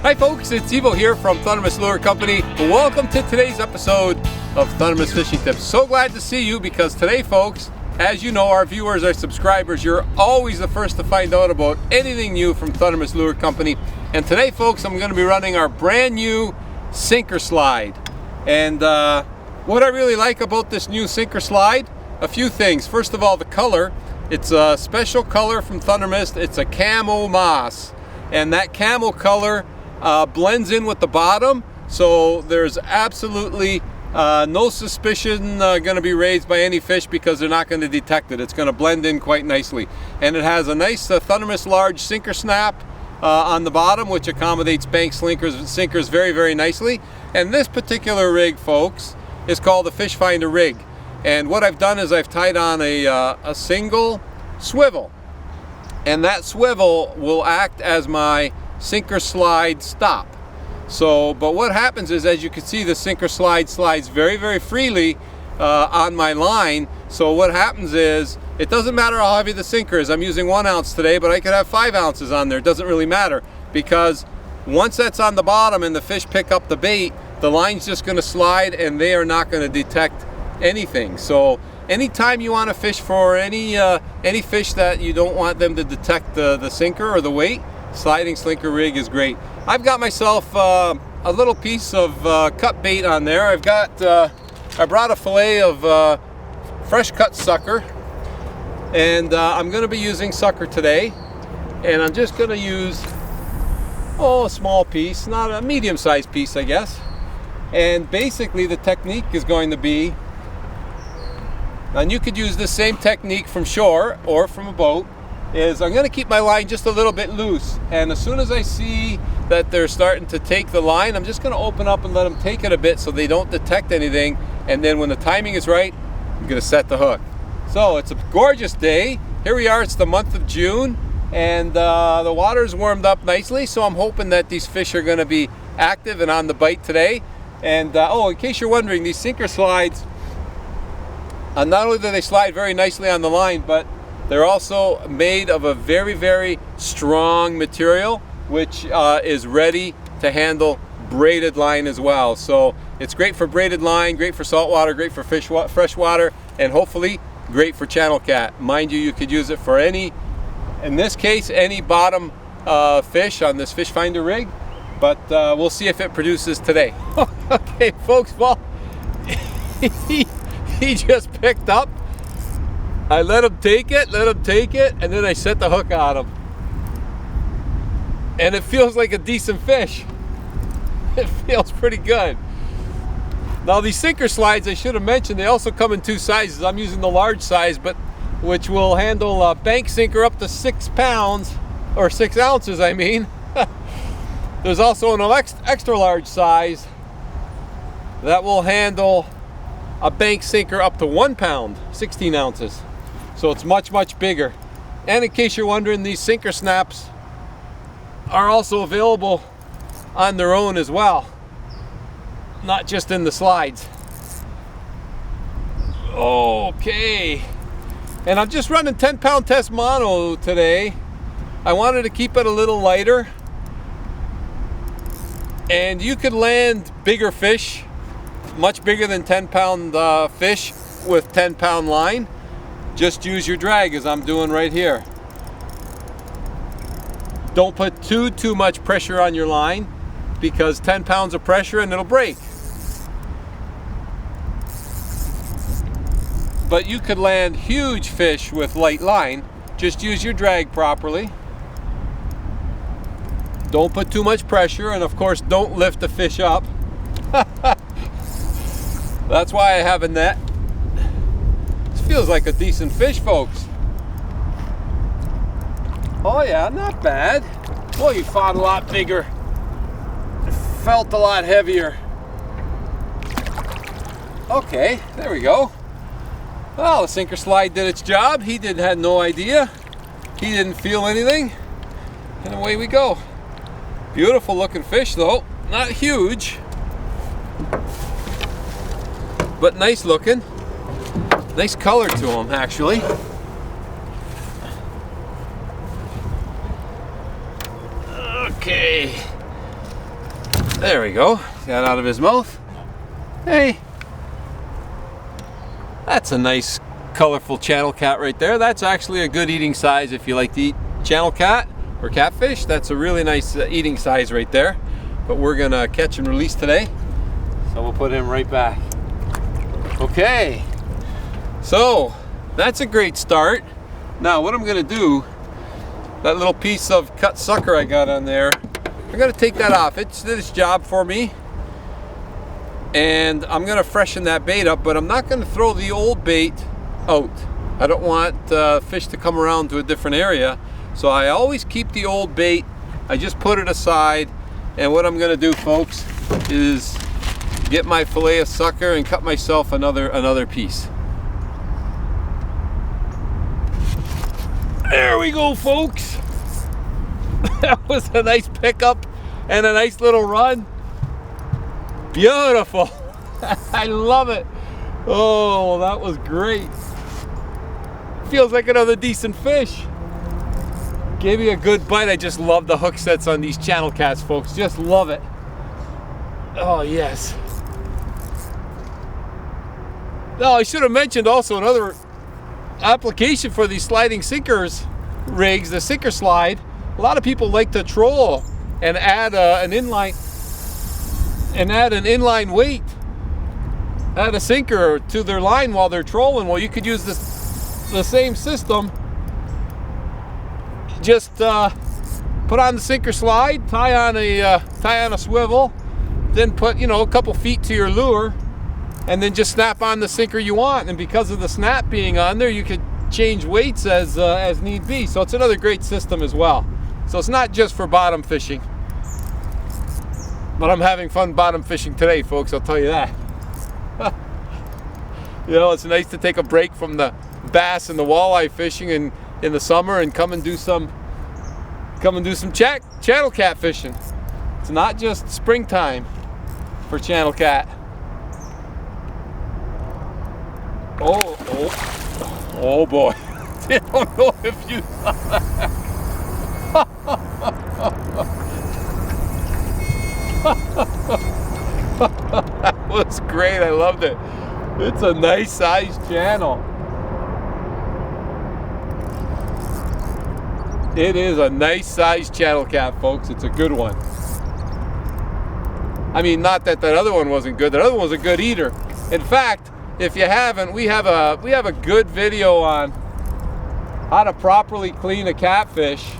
Hi folks, it's Evo here from Thundermist Lure Company. Welcome to today's episode of Thundermist Fishing Tips. So glad to see you because today folks, as you know, our viewers, our subscribers, you're always the first to find out about anything new from Thundermist Lure Company. And today folks, I'm going to be running our brand new Slinker Slide. And what I really like about this new Slinker Slide, a few things. First of all, the color. It's a special color from Thundermist. It's a camo moss. And that camo color blends in with the bottom, so there's absolutely no suspicion going to be raised by any fish because they're not going to detect it. It's going to blend in quite nicely. And it has a nice Thundermist large sinker snap on the bottom, which accommodates bank sinkers very, very nicely. And this particular rig, folks, is called the Fish Finder rig. And what I've done is I've tied on a single swivel. And that swivel will act as my Slinker Slide stop. So, but what happens is, as you can see, the Slinker Slide slides very, very freely on my line. So what happens is, it doesn't matter how heavy the sinker is. I'm using 1 ounce today, but I could have 5 ounces on there. It doesn't really matter, because once that's on the bottom and the fish pick up the bait, the line's just going to slide and they are not going to detect anything. So anytime you want to fish for any fish that you don't want them to detect the sinker or the weight, sliding Slinker rig is great. I've got myself a little piece of cut bait on there. I brought a fillet of fresh cut sucker, and I'm going to be using sucker today. And I'm just going to use a small piece, not a medium-sized piece, I guess. And basically the technique is going to be, and you could use the same technique from shore or from a boat, is I'm going to keep my line just a little bit loose, and as soon as I see that they're starting to take the line, I'm just going to open up and let them take it a bit so they don't detect anything. And then when the timing is right, I'm going to set the hook. So it's a gorgeous day. Here we are, it's the month of June, and the water's warmed up nicely, so I'm hoping that these fish are going to be active and on the bite today. And in case you're wondering, these Slinker Slides, not only do they slide very nicely on the line, but they're also made of a very, very strong material, which is ready to handle braided line as well. So it's great for braided line, great for saltwater, great for freshwater, and hopefully great for channel cat. Mind you, you could use it for any, in this case, any bottom fish on this Fish Finder rig, but we'll see if it produces today. Okay, folks, well, he just picked up. I let him take it, and then I set the hook on him. And it feels like a decent fish. It feels pretty good. Now these Slinker Slides, I should have mentioned, they also come in 2 sizes. I'm using the large size, but which will handle a bank sinker up to 6 pounds, or 6 ounces, I mean. There's also an extra large size that will handle a bank sinker up to 1 pound, 16 ounces. So it's much, much bigger. And in case you're wondering, these sinker snaps are also available on their own as well, not just in the slides. Okay, and I'm just running 10-pound test mono today. I wanted to keep it a little lighter, and you could land bigger fish, much bigger than 10-pound fish with 10-pound line. Just use your drag, as I'm doing right here. Don't put too much pressure on your line, because 10 pounds of pressure and it'll break. But you could land huge fish with light line. Just use your drag properly. Don't put too much pressure, and of course don't lift the fish up. That's why I have a net. This feels like a decent fish, folks. Oh yeah, not bad. Well, you fought a lot bigger. It felt a lot heavier. Okay, there we go. Well, the Slinker Slide did its job. He had no idea. He didn't feel anything. And away we go. Beautiful looking fish though. Not huge, but nice looking. Nice color to him, actually. Okay. There we go. Got out of his mouth. Hey. That's a nice colorful channel cat right there. That's actually a good eating size if you like to eat channel cat or catfish. That's a really nice eating size right there. But we're gonna catch and release today. So we'll put him right back. Okay. So that's a great start. Now what I'm gonna do, that little piece of cut sucker I got on there, I'm gonna take that off. It's this job for me. And I'm gonna freshen that bait up, but I'm not gonna throw the old bait out. I don't want fish to come around to a different area. So I always keep the old bait. I just put it aside. And what I'm gonna do, folks, is get my fillet of sucker and cut myself another piece. There we go, folks. That was a nice pickup and a nice little run. Beautiful. I love it. Oh, that was great. Feels like another decent fish. Gave me a good bite. I just love the hook sets on these channel cats, folks. Just love it. Oh, yes. Now, I should have mentioned also another application for these sliding sinkers rigs, the Slinker Slide. A lot of people like to troll and add an inline weight, add a sinker to their line while they're trolling. Well, you could use the same system. Just put on the Slinker Slide, tie on a swivel, then put, you know, a couple feet to your lure, and then just snap on the sinker you want. And because of the snap being on there, you could change weights as need be. So it's another great system as well. So it's not just for bottom fishing, but I'm having fun bottom fishing today, folks, I'll tell you that. You know, it's nice to take a break from the bass and the walleye fishing in the summer and come and do some channel cat fishing. It's not just springtime for channel cat. Oh boy. I don't know if you saw that. That was great. I loved it. It's a nice sized channel. It is a nice sized channel cat, folks. It's a good one. I mean, not that other one wasn't good. That other one was a good eater. In fact, if you haven't, we have a good video on how to properly clean a catfish.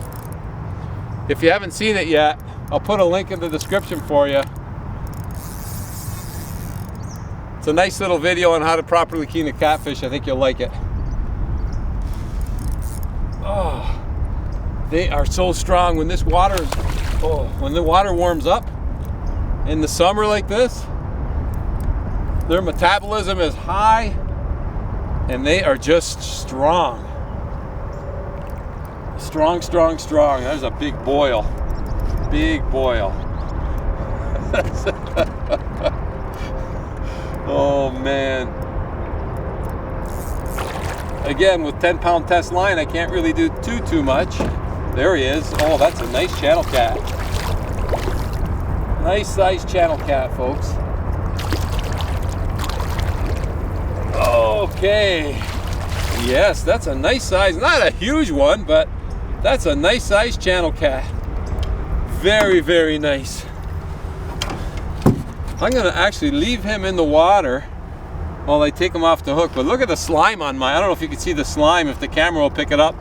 If you haven't seen it yet, I'll put a link in the description for you. It's a nice little video on how to properly clean a catfish. I think you'll like it. Oh, they are so strong when this water, when the water warms up in the summer like this. Their metabolism is high and they are just strong. Strong, strong, strong. There's a big boil. Big boil. Oh man. Again, with 10-pound test line, I can't really do too much. There he is. Oh, that's a nice channel cat. Nice sized channel cat, folks. Okay. Yes, that's a nice size. Not a huge one, but that's a nice sized channel cat. Very, very nice. I'm gonna actually leave him in the water while I take him off the hook. But look at the slime on my, I don't know if you can see the slime, if the camera will pick it up,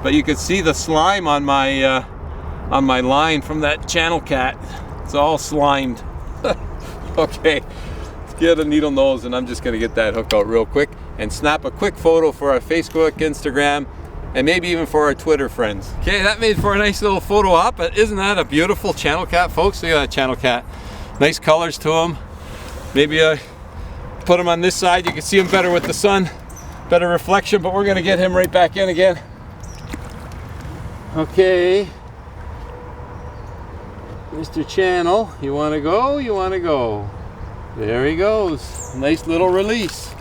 but you can see the slime on my line from that channel cat. It's all slimed. Okay, let's get a needle nose and I'm just gonna get that hook out real quick and snap a quick photo for our Facebook, Instagram, and maybe even for our Twitter friends. Okay, that made for a nice little photo op, but isn't that a beautiful channel cat, folks? Look at that channel cat. Nice colors to him. Maybe put him on this side. You can see him better with the sun, better reflection, but we're gonna get him right back in again. Okay. Mr. Channel, you wanna go? You wanna go? There he goes. Nice little release.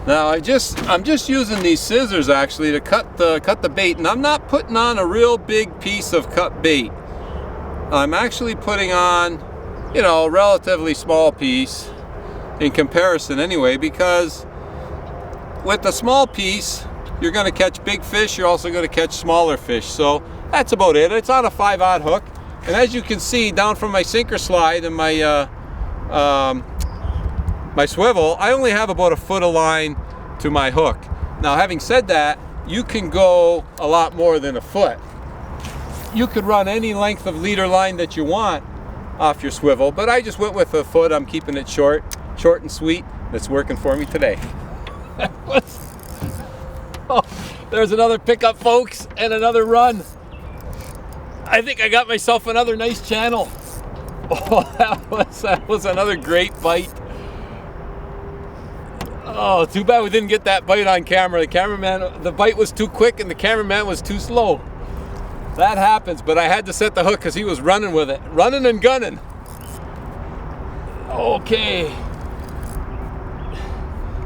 Now I'm just using these scissors actually to cut the bait, and I'm not putting on a real big piece of cut bait. I'm actually putting on you know, relatively small piece in comparison anyway, because with the small piece, you're going to catch big fish, you're also going to catch smaller fish. So that's about it. It's on a 5/0 hook. And as you can see, down from my sinker slide and my my swivel, I only have about a foot of line to my hook. Now, having said that, you can go a lot more than a foot. You could run any length of leader line that you want off your swivel, but I just went with a foot. I'm keeping it short and sweet. That's working for me today. Oh, there's another pickup, folks, and another run. I think I got myself another nice channel. Oh, that was another great bite. Oh, too bad we didn't get that bite on camera. The bite was too quick and the cameraman was too slow. That happens, but I had to set the hook because he was running with it. Running and gunning. Okay.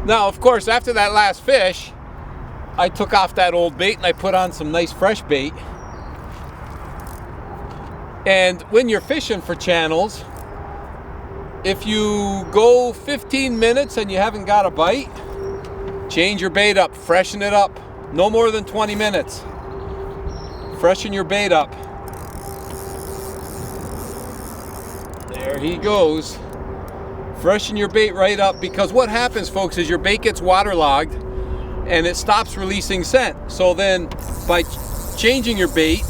Now, of course, after that last fish, I took off that old bait and I put on some nice fresh bait. And when you're fishing for channels, if you go 15 minutes and you haven't got a bite, change your bait up, freshen it up. No more than 20 minutes. Freshen your bait up. There he goes. Freshen your bait right up, because what happens, folks, is your bait gets waterlogged and it stops releasing scent. So then by changing your bait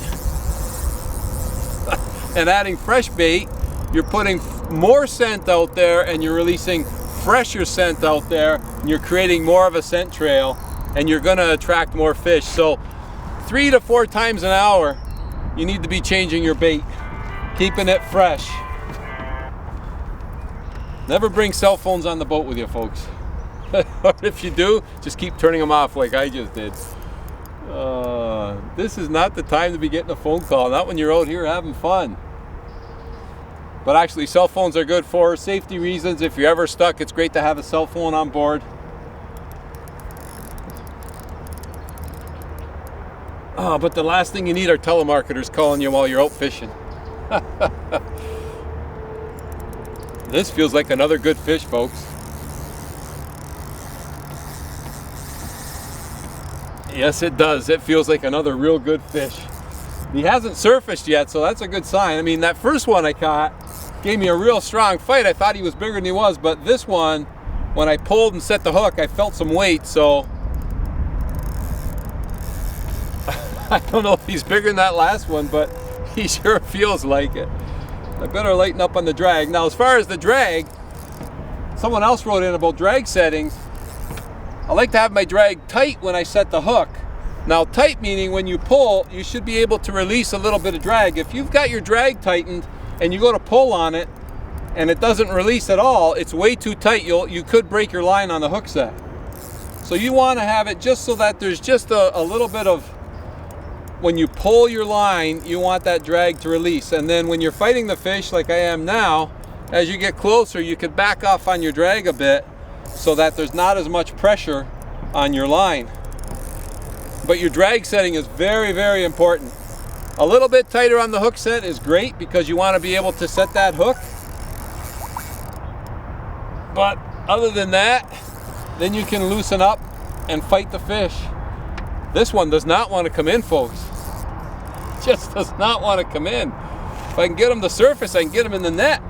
and adding fresh bait, you're putting more scent out there and you're releasing fresher scent out there, and you're creating more of a scent trail, and you're going to attract more fish. So 3 to 4 times an hour you need to be changing your bait, keeping it fresh. Never bring cell phones on the boat with you, folks. Or if you do, just keep turning them off like I just did. This is not the time to be getting a phone call, not when you're out here having fun. But actually, cell phones are good for safety reasons. If you're ever stuck, it's great to have a cell phone on board. But the last thing you need are telemarketers calling you while you're out fishing. This feels like another good fish, folks. Yes, it does. It feels like another real good fish. He hasn't surfaced yet, so that's a good sign. I mean, that first one I caught gave me a real strong fight. I thought he was bigger than he was, but this one, when I pulled and set the hook, I felt some weight, so I don't know if he's bigger than that last one, but he sure feels like it. I better lighten up on the drag. Now, as far as the drag, someone else wrote in about drag settings. I like to have my drag tight when I set the hook. Now, tight meaning when you pull, you should be able to release a little bit of drag. If you've got your drag tightened and you go to pull on it and it doesn't release at all, it's way too tight. You could break your line on the hook set. So you want to have it just so that there's just a little bit of, when you pull your line, you want that drag to release. And then when you're fighting the fish like I am now, as you get closer, you could back off on your drag a bit so that there's not as much pressure on your line. But your drag setting is very, very important. A little bit tighter on the hook set is great because you want to be able to set that hook. But other than that, then you can loosen up and fight the fish. This one does not want to come in, folks. Just does not want to come in. If I can get him to surface, I can get him in the net.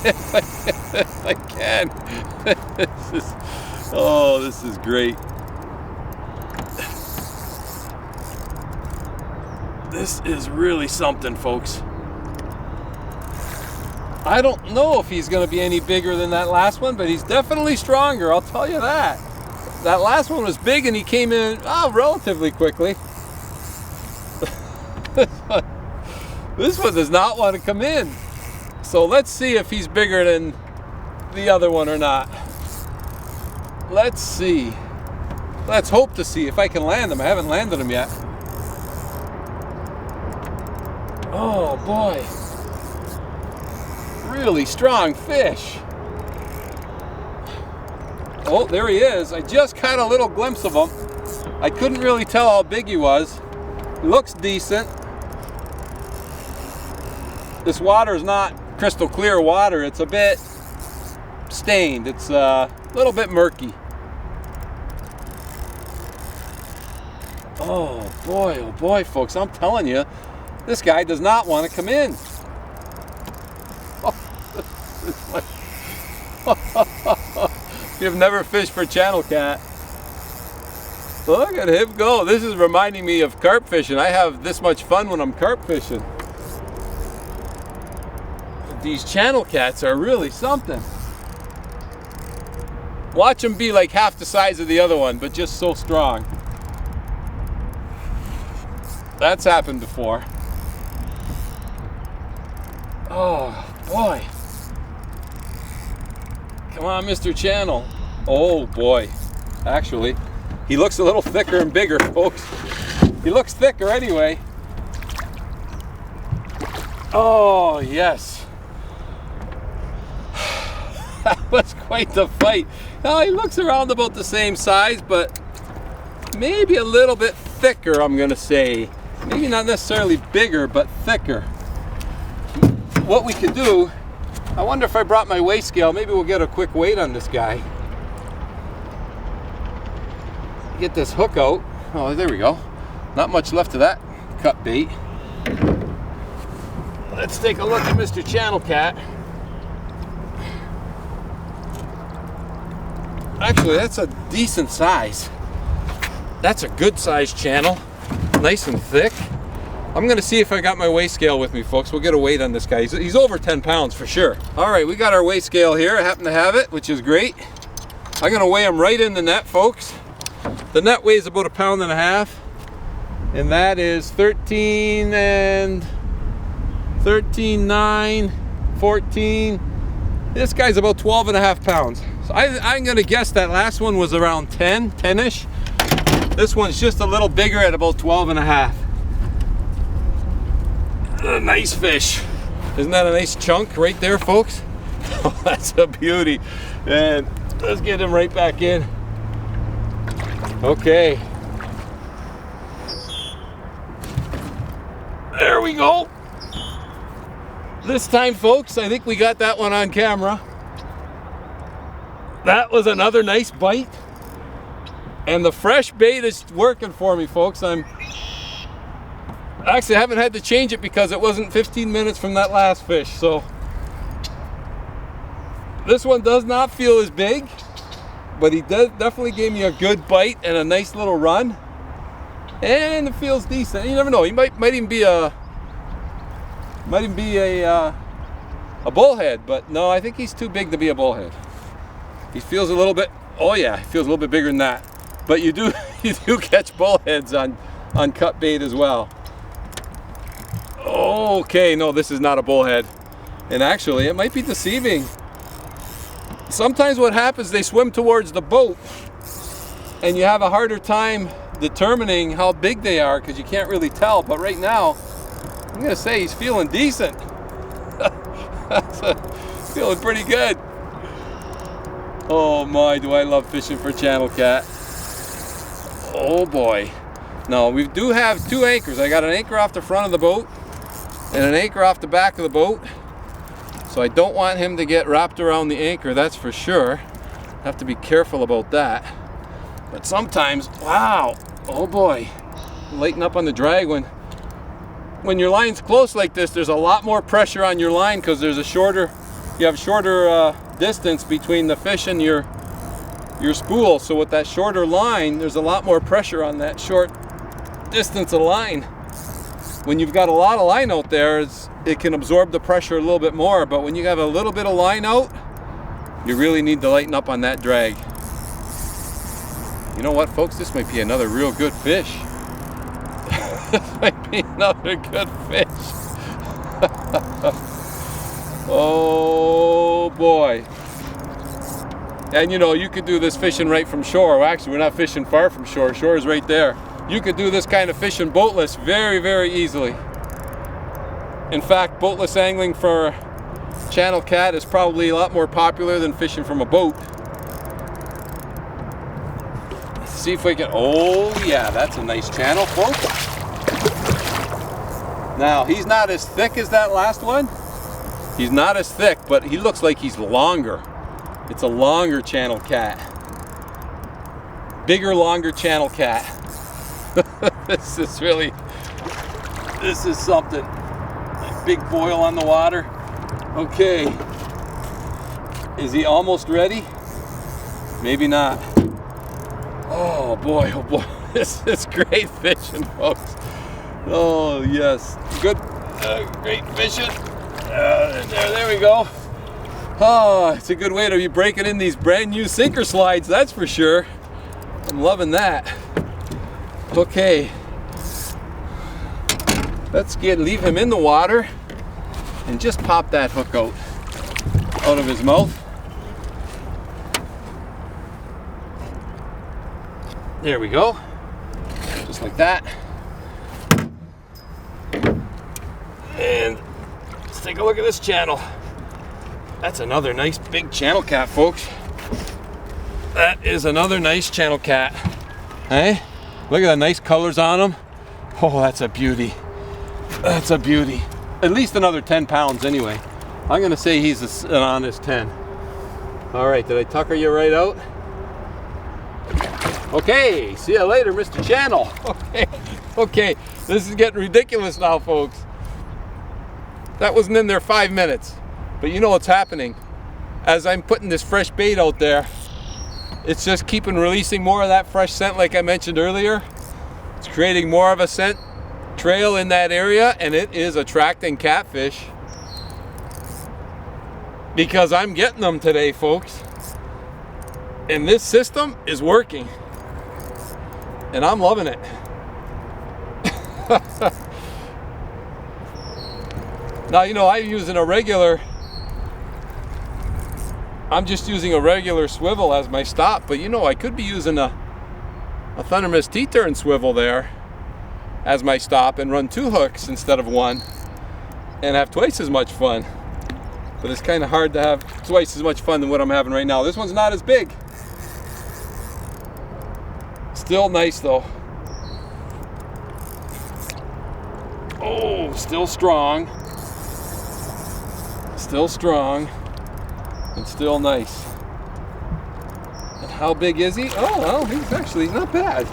If I can. This is great. This is really something, folks. I don't know if he's going to be any bigger than that last one, but he's definitely stronger, I'll tell you that. That last one was big and he came in relatively quickly. This one does not want to come in. So let's see if he's bigger than the other one or not. Let's see. Let's hope to see if I can land him. I haven't landed him yet. Oh boy. Really strong fish. Oh, there he is. I just caught a little glimpse of him. I couldn't really tell how big he was. He looks decent. this water is not crystal clear water. It's a bit stained. It's a little bit murky. Oh boy, folks, I'm telling you, this guy does not want to come in. You've never fished for channel cat. Look at him go. This is reminding me of carp fishing. I have this much fun when I'm carp fishing. These channel cats are really something. Watch them be like half the size of the other one, but just so strong. That's happened before. Oh boy. Come on, Mr. Channel. Oh boy. Actually, he looks a little thicker and bigger, folks. He looks thicker anyway. Oh yes. That was quite the fight. Now he looks around about the same size, but maybe a little bit thicker, I'm gonna say. Maybe not necessarily bigger, but thicker. What we could do, I wonder if I brought my weigh scale, maybe we'll get a quick weight on this guy. Get this hook out. Oh, there we go. Not much left of that cut bait. Let's take a look at Mr. Channel Cat. Actually, that's a decent size. That's a good size channel. Nice and thick. I'm gonna see if I got my weigh scale with me, folks. We'll get a weight on this guy. He's over 10 pounds for sure. All right, we got our weigh scale here. I happen to have it, which is great. I'm gonna weigh him right in the net, folks. The net weighs about 1.5 pounds, and that is 13 and 13, 9, 14. This guy's about 12.5 pounds. So I'm gonna guess that last one was around 10-ish. This one's just a little bigger at about 12.5. A nice fish. Isn't that a nice chunk right there, folks? Oh, that's a beauty. And let's get him right back in. Okay. There we go. This time, folks, I think we got that one on camera. That was another nice bite. And the fresh bait is working for me, folks. I haven't had to change it because it wasn't 15 minutes from that last fish. So this one does not feel as big, but he definitely gave me a good bite and a nice little run. And it feels decent. You never know. He might even be a bullhead, but no, I think he's too big to be a bullhead. He feels a little bit. Oh yeah, he feels a little bit bigger than that. But you do catch bullheads on cut bait as well. Okay, no, this is not a bullhead. And actually, it might be deceiving. Sometimes what happens, they swim towards the boat and you have a harder time determining how big they are because you can't really tell. But right now, I'm gonna say he's feeling decent. Feeling pretty good. Oh my, do I love fishing for channel cat. Oh boy. Now we do have 2 anchors. I got an anchor off the front of the boat and an anchor off the back of the boat. So I don't want him to get wrapped around the anchor, that's for sure. Have to be careful about that. But sometimes, wow, oh boy, lighten up on the drag. When your line's close like this, there's a lot more pressure on your line because there's you have shorter distance between the fish and your spool. So with that shorter line, there's a lot more pressure on that short distance of line. When you've got a lot of line out there, it can absorb the pressure a little bit more, but when you have a little bit of line out, you really need to lighten up on that drag. You know what, folks? This might be another real good fish. This might be another good fish. Oh boy. And you know, you could do this fishing right from shore. Well, actually, we're not fishing far from shore. Shore is right there. You could do this kind of fishing boatless very, very easily. In fact, boatless angling for channel cat is probably a lot more popular than fishing from a boat. Let's see if we can, oh yeah, that's a nice channel, folks. Now, he's not as thick as that last one. He's not as thick, but he looks like he's longer. It's a longer channel cat. Bigger, longer channel cat. This is something. Big boil on the water. Okay. Is he almost ready? Maybe not. Oh boy, oh boy. This is great fishing, folks. Oh yes. Good, great fishing. There we go. Oh, it's a good way to be breaking in these brand new Slinker Slides, that's for sure. I'm loving that. Okay. Let's leave him in the water and just pop that hook out of his mouth. There we go. Just like that. And let's take a look at this channel. That's another nice big channel cat, folks. That is another nice channel cat. Hey, look at the nice colors on him. Oh, that's a beauty. That's a beauty. At least another 10 pounds anyway. I'm gonna say he's an honest 10. All right, did I tucker you right out? Okay, see you later, Mr. Channel. Okay, this is getting ridiculous now, folks. That wasn't in there 5 minutes. But you know what's happening? As I'm putting this fresh bait out there, it's just keeping releasing more of that fresh scent like I mentioned earlier. It's creating more of a scent trail in that area, and it is attracting catfish. Because I'm getting them today, folks. And this system is working. And I'm loving it. Now, you know, I'm just using a regular swivel as my stop, but you know, I could be using a Thundermist T-turn swivel there as my stop and run 2 hooks instead of 1 and have twice as much fun. But it's kind of hard to have twice as much fun than what I'm having right now. This one's not as big. Still nice though. Oh, still strong. Still strong. And still nice. And how big is he? Oh, well, he's actually not bad.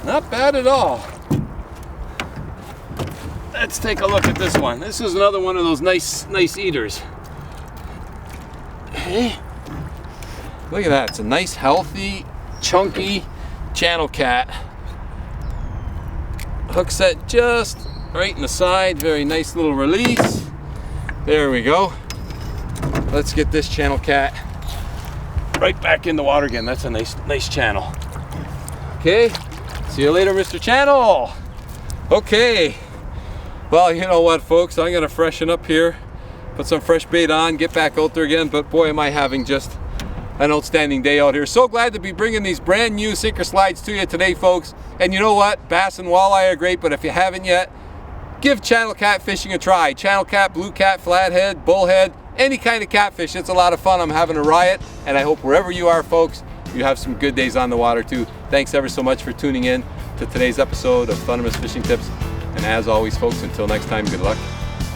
Not bad at all. Let's take a look at this one. This is another one of those nice eaters. Hey, look at that. It's a nice, healthy, chunky channel cat. Hook set just right in the side. Very nice little release. There we go. Let's get this channel cat right back in the water again. That's a nice channel. Okay. See you later, Mr. Channel. Okay. Well, you know what, folks? I'm gonna freshen up here, put some fresh bait on, get back out there again. But boy, am I having just an outstanding day out here. So glad to be bringing these brand new Slinker Slides to you today, folks. And you know what? Bass and walleye are great, but if you haven't yet, give channel cat fishing a try. Channel cat, blue cat, flathead, bullhead, any kind of catfish. It's a lot of fun. I'm having a riot, and I hope wherever you are, folks, you have some good days on the water too. Thanks ever so much for tuning in to today's episode of Thundermist Fishing Tips. And as always, folks, until next time, good luck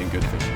and good fishing.